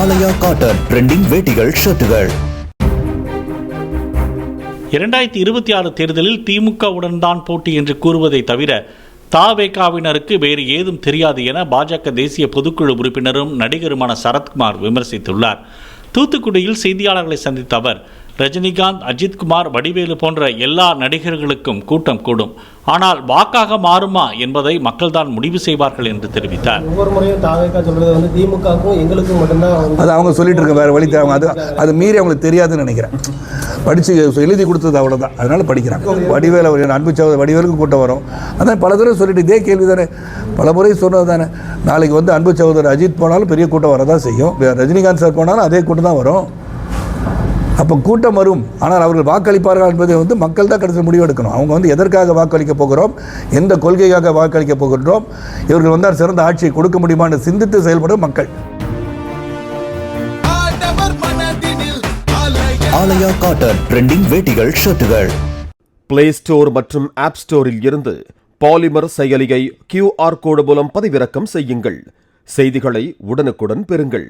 ஆலயா cotton trending வேட்டிகள் ஷர்ட்டுகள். 2026 தேர்தலில் திமுகவுடன் தான் போட்டி என்று கூறுவதை தவிர தவேகாவினருக்கு வேறு ஏதும் தெரியாது என பாஜக தேசிய பொதுக்குழு உறுப்பினரும் நடிகருமான சரத்குமார் விமர்சித்துள்ளார். தூத்துக்குடியில் செய்தியாளர்களை சந்தித்த அவர், ரஜினிகாந்த், அஜித்குமார், வடிவேலு போன்ற எல்லா நடிகர்களுக்கும் கூட்டம் கூடும், ஆனால் வாக்காக மாறுமா என்பதை மக்கள் தான் முடிவு செய்வார்கள் என்று தெரிவித்தார். ஒவ்வொரு முறையும் தாவேகா சொல்றது வந்து திமுகவுக்கும் எங்களுக்கும் மட்டும்தான் அது அவங்க சொல்லிட்டு இருக்க வேற வழி தராங்க. அது மீறி அவங்களுக்கு தெரியாதுன்னு நினைக்கிறேன். படிச்சு எழுதி கொடுத்தது அவ்வளோதான், அதனால படிக்கிறாங்க. வடிவேலு அன்பு சகோதரர் வடிவேலுக்கு கூட்டம் வரும். அதான் பல தடவை சொல்லிட்டு இதே கேள்வி தானே, பல முறை சொன்னது தானே. நாளைக்கு வந்து அன்பு சகோதரர் அஜித் போனாலும் பெரிய கூட்டம் வரதான் செய்யும், ரஜினிகாந்த் சார் போனாலும் அதே கூட்டம் தான் வரும். அப்போ கூட்டம் வரும், ஆனால் அவர்கள் வாக்களிப்பார்கள் என்பதை வந்து மக்கள் தான் கடைசி முடிவு எடுக்கணும். அவங்க வந்து எதற்காக வாக்களிக்க போகிறோம், எந்த கொள்கைக்காக வாக்களிக்க போகின்றோம், இவர்கள் வந்தால் சிறந்த ஆட்சியை கொடுக்க முடியுமான்னு சிந்தித்து செயல்படும் மக்கள். ஆலயா காட்டன் ட்ரெண்டிங் வேட்டிகள் ஷர்ட்டுகள். பிளே ஸ்டோர் மற்றும் ஆப் ஸ்டோரில் இருந்து பாலிமர் செயலியை QR கோடு மூலம் பதிவிறக்கம் செய்யுங்கள். செய்திகளை உடனுக்குடன் பெறுங்கள்.